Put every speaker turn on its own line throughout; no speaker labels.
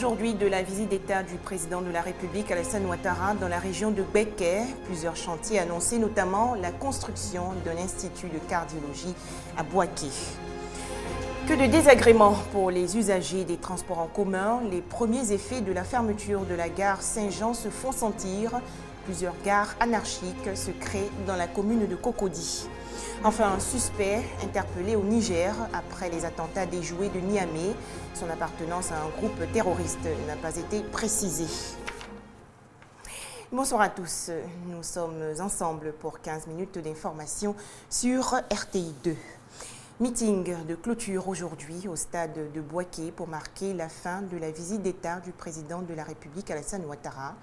aujourd'hui de la visite d'État du président de la République Alassane Ouattara dans la région de Béké. Plusieurs chantiers annoncés, notamment la construction d'un institut de cardiologie à Bouaké. Que de désagréments pour les usagers des transports en commun. Les premiers effets de la fermeture de la gare Saint-Jean se font sentir. Plusieurs gares anarchiques se créent dans la commune de Cocody. Enfin, un suspect interpellé au Niger après les attentats déjoués de Niamey. Son appartenance à un groupe terroriste n'a pas été précisée. Bonsoir à tous. Nous sommes ensemble pour 15 minutes d'information sur RTI 2. Meeting de clôture aujourd'hui au stade de Bouaké pour marquer la fin de la visite d'État du président de la République Alassane Ouattara.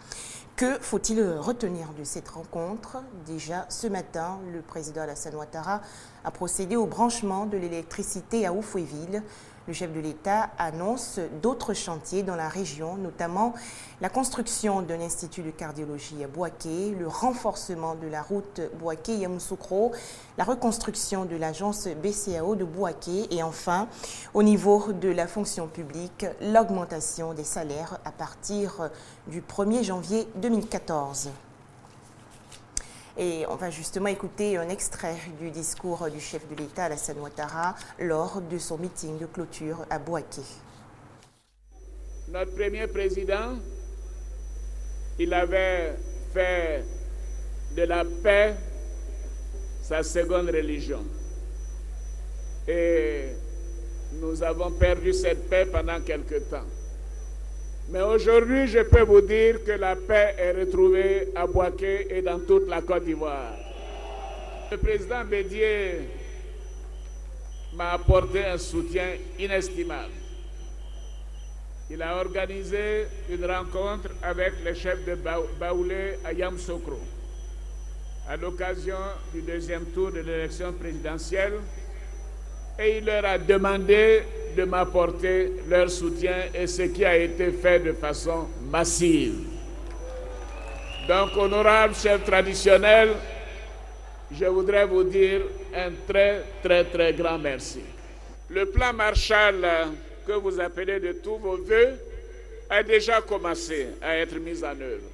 Que faut-il retenir de cette rencontre? Déjà ce matin, le président Alassane Ouattara a procédé au branchement de l'électricité à Oufouéville. Le chef de l'État annonce d'autres chantiers dans la région, notamment la construction d'un institut de cardiologie à Bouaké, le renforcement de la route Bouaké-Yamoussoukro, la reconstruction de l'agence BCAO de Bouaké et enfin, au niveau de la fonction publique, l'augmentation des salaires à partir du 1er janvier 2014. Et on va justement écouter un extrait du discours du chef de l'État Alassane Ouattara lors de son meeting de clôture à Bouaké.
Notre premier président, il avait fait de la paix sa seconde religion. Et nous avons perdu cette paix pendant quelque temps. Mais aujourd'hui, je peux vous dire que la paix est retrouvée à Bouaké et dans toute la Côte d'Ivoire. Le président Bédié m'a apporté un soutien inestimable. Il a organisé une rencontre avec le chef de Baoulé à Yamoussoukro à l'occasion du deuxième tour de l'élection présidentielle et il leur a demandé de m'apporter leur soutien et ce qui a été fait de façon massive. Donc, honorable chef traditionnel, je voudrais vous dire un très grand merci. Le plan Marshall que vous appelez de tous vos voeux a déjà commencé à être mis en œuvre.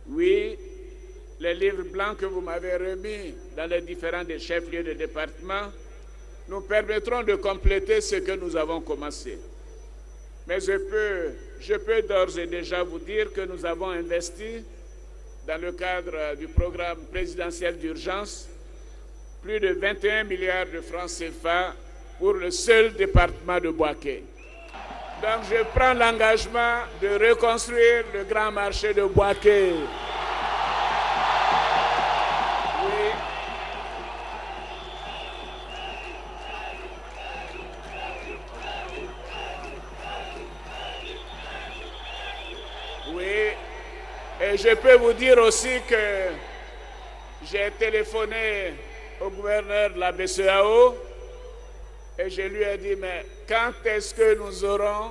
Oui, les livres blancs que vous m'avez remis dans les différents chefs-lieux de département nous permettront de compléter ce que nous avons commencé. Mais je peux d'ores et déjà vous dire que nous avons investi, dans le cadre du programme présidentiel d'urgence, plus de 21 milliards de francs CFA pour le seul département de Bouaké. Donc je prends l'engagement de reconstruire le grand marché de Bouaké. Et je peux vous dire aussi que j'ai téléphoné au gouverneur de la BCAO et je lui ai dit, mais quand est-ce que nous aurons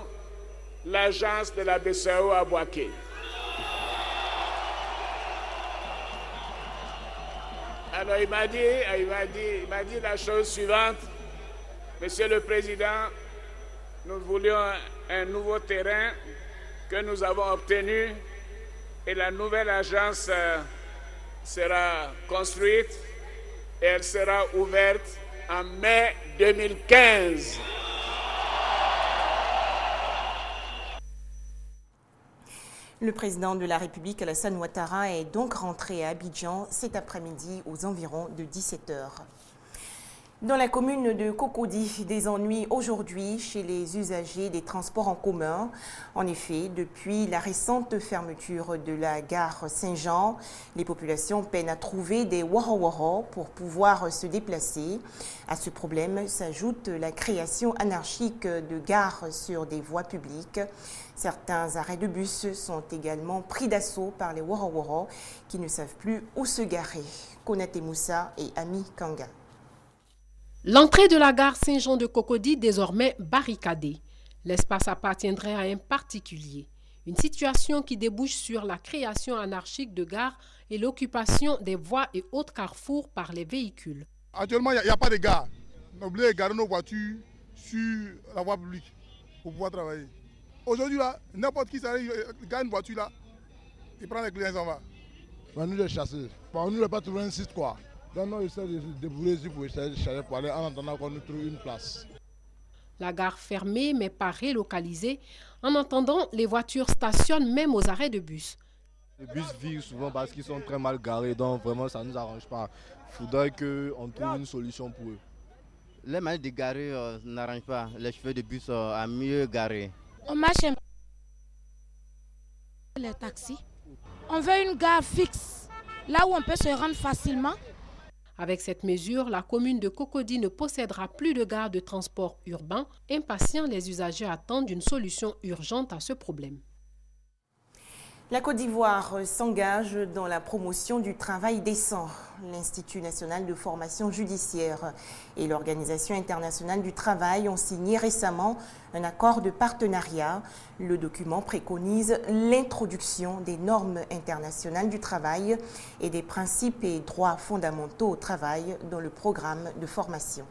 l'agence de la BCAO à Bouaké? Alors il m'a dit la chose suivante, Monsieur le Président, nous voulions un nouveau terrain que nous avons obtenu. Et la nouvelle agence sera construite et elle sera ouverte en mai 2015.
Le président de la République, Alassane Ouattara, est donc rentré à Abidjan cet après-midi aux environs de 17h. Dans la commune de Cocody, des ennuis aujourd'hui chez les usagers des transports en commun. En effet, depuis la récente fermeture de la gare Saint-Jean, les populations peinent à trouver des wara-wara pour pouvoir se déplacer. À ce problème s'ajoute la création anarchique de gares sur des voies publiques. Certains arrêts de bus sont également pris d'assaut par les wara-wara qui ne savent plus où se garer. Konaté Moussa et Ami Kanga.
L'entrée de la gare Saint-Jean de Cocody désormais barricadée. L'espace appartiendrait à un particulier. Une situation qui débouche sur la création anarchique de gares et l'occupation des voies et autres carrefours par les véhicules.
Actuellement, il n'y a pas de gare. On est obligé de garer nos voitures sur la voie publique pour pouvoir travailler. Aujourd'hui, là, n'importe qui s'arrive, gagne une voiture là, il prend les clients et s'en va.
Nous, les chasseurs, nous ne pas trouver un site quoi. Donc, nous essayons de débrouiller pour essayer de chercher pour aller en attendant qu'on nous trouve une place.
La gare fermée mais pas relocalisée. En attendant, les voitures stationnent même aux arrêts de bus.
Les bus virent souvent parce qu'ils sont très mal garés, donc vraiment ça ne nous arrange pas. Il faudrait qu'on trouve une solution pour eux.
Les manières de garer n'arrangent pas les chauffeurs de bus à mieux garer.
On marche un peu les taxis. On veut une gare fixe, là où on peut se rendre facilement.
Avec cette mesure, la commune de Cocody ne possédera plus de gare de transport urbain. Impatients, les usagers attendent une solution urgente à ce problème.
La Côte d'Ivoire s'engage dans la promotion du travail décent. L'Institut national de formation judiciaire et l'Organisation internationale du travail ont signé récemment un accord de partenariat. Le document préconise l'introduction des normes internationales du travail et des principes et droits fondamentaux au travail dans le programme de formation.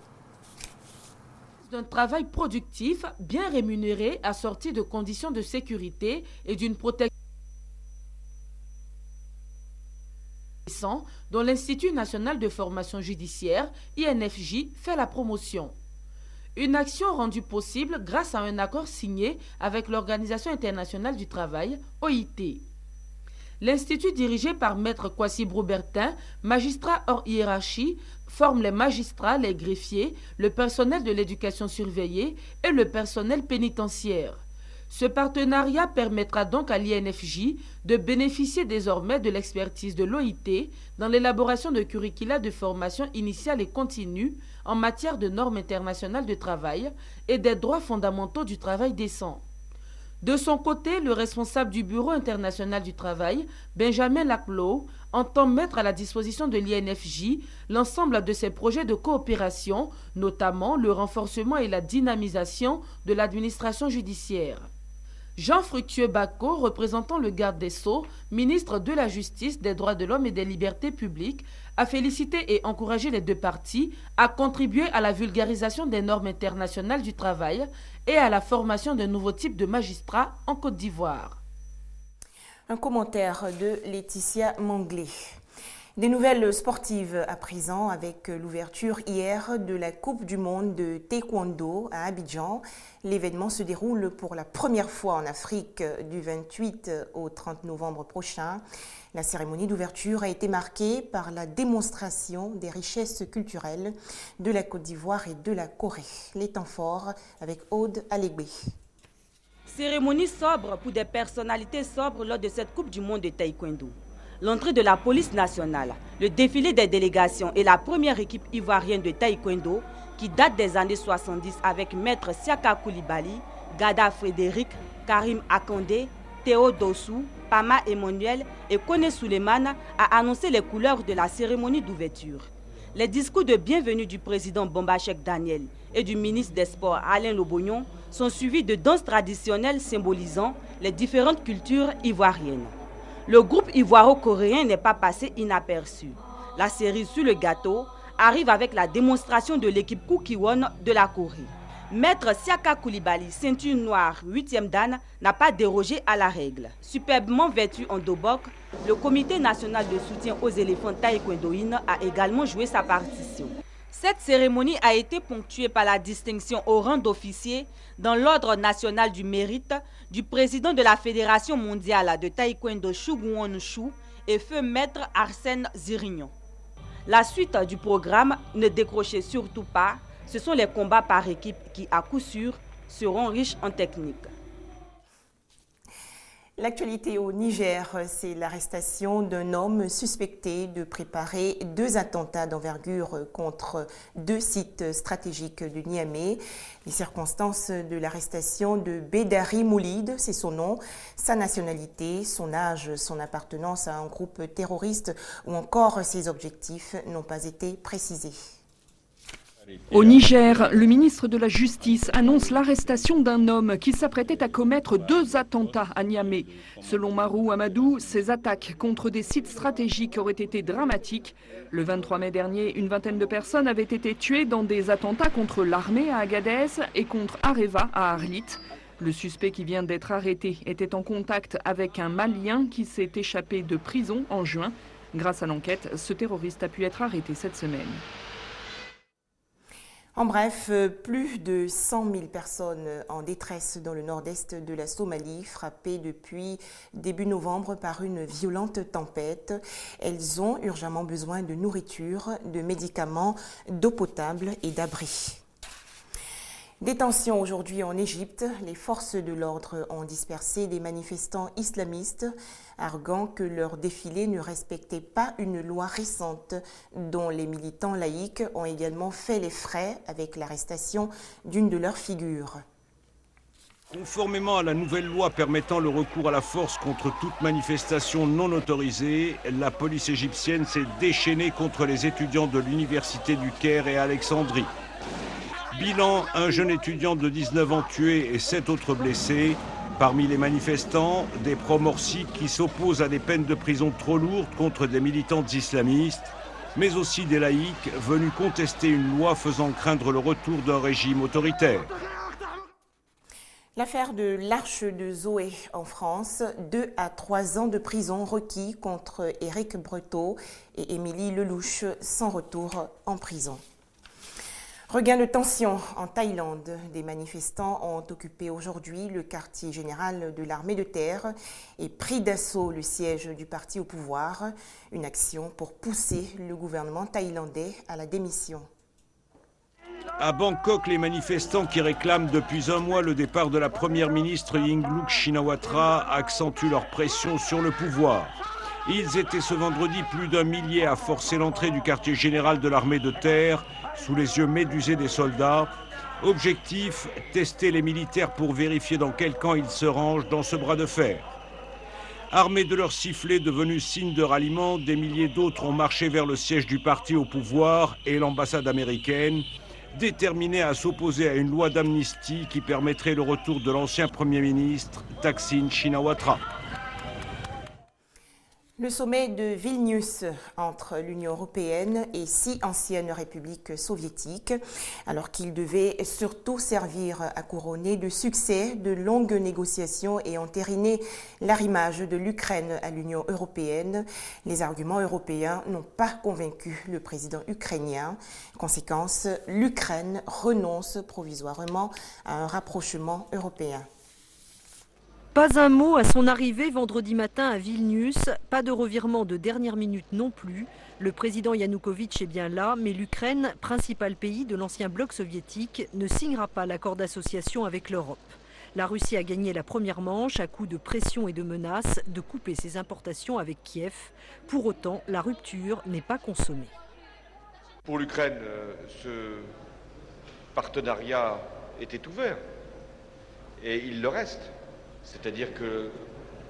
D'un travail productif, bien rémunéré, assorti de conditions de sécurité et d'une protection dont l'Institut national de formation judiciaire, INFJ, fait la promotion. Une action rendue possible grâce à un accord signé avec l'Organisation internationale du travail, OIT. L'Institut dirigé par Maître Kwasi Broubertin, magistrat hors hiérarchie, forme les magistrats, les greffiers, le personnel de l'éducation surveillée et le personnel pénitentiaire. Ce partenariat permettra donc à l'INFJ de bénéficier désormais de l'expertise de l'OIT dans l'élaboration de curricula de formation initiale et continue en matière de normes internationales de travail et des droits fondamentaux du travail décent. De son côté, le responsable du Bureau international du travail, Benjamin Laclos, entend mettre à la disposition de l'INFJ l'ensemble de ses projets de coopération, notamment le renforcement et la dynamisation de l'administration judiciaire. Jean Fructueux Bako, représentant le garde des Sceaux, ministre de la Justice, des Droits de l'Homme et des Libertés publiques, a félicité et encouragé les deux parties à contribuer à la vulgarisation des normes internationales du travail et à la formation de nouveaux types de magistrats en Côte d'Ivoire.
Un commentaire de Laetitia Manglé. Des nouvelles sportives à présent avec l'ouverture hier de la Coupe du monde de Taekwondo à Abidjan. L'événement se déroule pour la première fois en Afrique du 28 au 30 novembre prochain. La cérémonie d'ouverture a été marquée par la démonstration des richesses culturelles de la Côte d'Ivoire et de la Corée. Les temps forts avec Aude Alégbé.
Cérémonie sobre pour des personnalités sobres lors de cette Coupe du monde de Taekwondo. L'entrée de la police nationale, le défilé des délégations et la première équipe ivoirienne de taekwondo qui date des années 70 avec Maître Siaka Koulibaly, Gada Frédéric, Karim Akandé, Théo Dossou, Pama Emmanuel et Kone Souleymane a annoncé les couleurs de la cérémonie d'ouverture. Les discours de bienvenue du président Bombachek Daniel et du ministre des Sports Alain Lobognon sont suivis de danses traditionnelles symbolisant les différentes cultures ivoiriennes. Le groupe ivoiro-coréen n'est pas passé inaperçu. La cerise sur le gâteau arrive avec la démonstration de l'équipe Kukiwon de la Corée. Maître Siaka Koulibaly, ceinture noire, 8e dan, n'a pas dérogé à la règle. Superbement vêtu en dobok, le comité national de soutien aux éléphants taekwondoïnes a également joué sa partition. Cette cérémonie a été ponctuée par la distinction au rang d'officier dans l'ordre national du mérite du président de la Fédération mondiale de taekwondo Chou Guon Chou et feu maître Arsène Zirignon. La suite du programme, ne décrochez surtout pas, ce sont les combats par équipe qui, à coup sûr, seront riches en technique.
L'actualité au Niger, c'est l'arrestation d'un homme suspecté de préparer 2 attentats d'envergure contre 2 sites stratégiques de Niamey. Les circonstances de l'arrestation de Bédari Moulide, c'est son nom, sa nationalité, son âge, son appartenance à un groupe terroriste ou encore ses objectifs n'ont pas été précisés.
Au Niger, le ministre de la Justice annonce l'arrestation d'un homme qui s'apprêtait à commettre 2 attentats à Niamey. Selon Marou Amadou, ces attaques contre des sites stratégiques auraient été dramatiques. Le 23 mai dernier, une vingtaine de personnes avaient été tuées dans des attentats contre l'armée à Agadez et contre Areva à Arlit. Le suspect qui vient d'être arrêté était en contact avec un Malien qui s'est échappé de prison en juin. Grâce à l'enquête, ce terroriste a pu être arrêté cette semaine.
En bref, plus de 100 000 personnes en détresse dans le nord-est de la Somalie, frappées depuis début novembre par une violente tempête. Elles ont urgemment besoin de nourriture, de médicaments, d'eau potable et d'abris. Détention aujourd'hui en Égypte. Les forces de l'ordre ont dispersé des manifestants islamistes, arguant que leur défilé ne respectait pas une loi récente, dont les militants laïcs ont également fait les frais avec l'arrestation d'une de leurs figures.
Conformément à la nouvelle loi permettant le recours à la force contre toute manifestation non autorisée, la police égyptienne s'est déchaînée contre les étudiants de l'université du Caire et Alexandrie. Bilan, un jeune étudiant de 19 ans tué et 7 autres blessés. Parmi les manifestants, des pro-Morsi qui s'opposent à des peines de prison trop lourdes contre des militantes islamistes, mais aussi des laïcs venus contester une loi faisant craindre le retour d'un régime autoritaire.
L'affaire de l'Arche de Zoé en France, 2 à 3 ans de prison requis contre Éric Breteau et Émilie Lelouch sans retour en prison. Regain de tension en Thaïlande. Des manifestants ont occupé aujourd'hui le quartier général de l'armée de terre et pris d'assaut le siège du parti au pouvoir. Une action pour pousser le gouvernement thaïlandais à la démission.
À Bangkok, les manifestants qui réclament depuis un mois le départ de la première ministre Yingluck Shinawatra accentuent leur pression sur le pouvoir. Ils étaient ce vendredi plus d'1 millier à forcer l'entrée du quartier général de l'armée de terre sous les yeux médusés des soldats. Objectif, tester les militaires pour vérifier dans quel camp ils se rangent dans ce bras de fer. Armés de leurs sifflets devenus signe de ralliement, des milliers d'autres ont marché vers le siège du parti au pouvoir et l'ambassade américaine, déterminés à s'opposer à une loi d'amnistie qui permettrait le retour de l'ancien Premier ministre Thaksin Shinawatra.
Le sommet de Vilnius entre l'Union européenne et 6 anciennes républiques soviétiques, alors qu'il devait surtout servir à couronner de succès de longues négociations et entériner l'arrimage de l'Ukraine à l'Union européenne, les arguments européens n'ont pas convaincu le président ukrainien. Conséquence, l'Ukraine renonce provisoirement à un rapprochement européen.
Pas un mot à son arrivée vendredi matin à Vilnius, pas de revirement de dernière minute non plus. Le président Yanukovych est bien là, mais l'Ukraine, principal pays de l'ancien bloc soviétique, ne signera pas l'accord d'association avec l'Europe. La Russie a gagné la première manche à coups de pression et de menaces de couper ses importations avec Kiev. Pour autant, la rupture n'est pas consommée.
Pour l'Ukraine, ce partenariat était ouvert et il le reste. C'est-à-dire que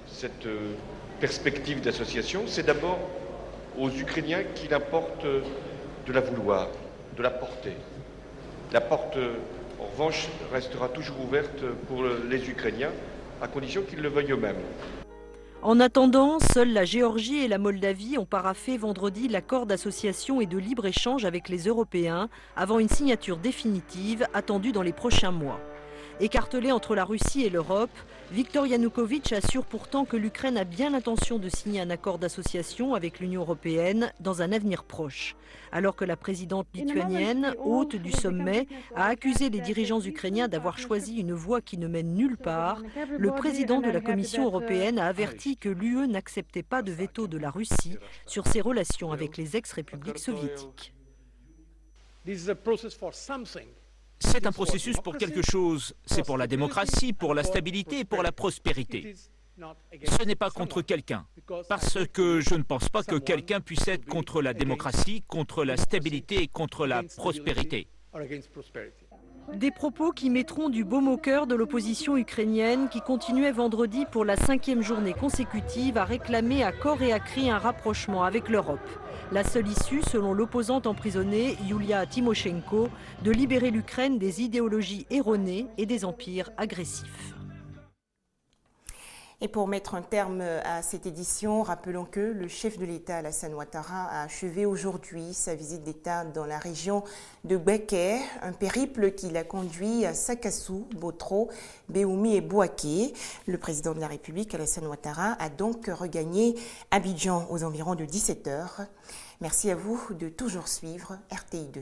cette perspective d'association, c'est d'abord aux Ukrainiens qu'il importe de la vouloir, de la porter. La porte, en revanche, restera toujours ouverte pour les Ukrainiens, à condition qu'ils le veuillent eux-mêmes.
En attendant, seules la Géorgie et la Moldavie ont paraphé vendredi l'accord d'association et de libre-échange avec les Européens, avant une signature définitive attendue dans les prochains mois. Écartelé entre la Russie et l'Europe, Viktor Yanukovych assure pourtant que l'Ukraine a bien l'intention de signer un accord d'association avec l'Union européenne dans un avenir proche. Alors que la présidente lituanienne, hôte du sommet, a accusé les dirigeants ukrainiens d'avoir choisi une voie qui ne mène nulle part, le président de la Commission européenne a averti que l'UE n'acceptait pas de veto de la Russie sur ses relations avec les ex-républiques soviétiques.
C'est un processus pour quelque chose, c'est pour la démocratie, pour la stabilité et pour la prospérité. Ce n'est pas contre quelqu'un, parce que je ne pense pas que quelqu'un puisse être contre la démocratie, contre la stabilité et contre la prospérité.
Des propos qui mettront du baume au cœur de l'opposition ukrainienne qui continuait vendredi pour la 5e journée consécutive à réclamer à corps et à cri un rapprochement avec l'Europe. La seule issue, selon l'opposante emprisonnée, Yulia Tymoshenko, de libérer l'Ukraine des idéologies erronées et des empires agressifs.
Et pour mettre un terme à cette édition, rappelons que le chef de l'État, Alassane Ouattara, a achevé aujourd'hui sa visite d'État dans la région de Bouaké, un périple qui l'a conduit à Sakassou, Botro, Béoumi et Bouaké. Le président de la République, Alassane Ouattara, a donc regagné Abidjan aux environs de 17h. Merci à vous de toujours suivre RTI2.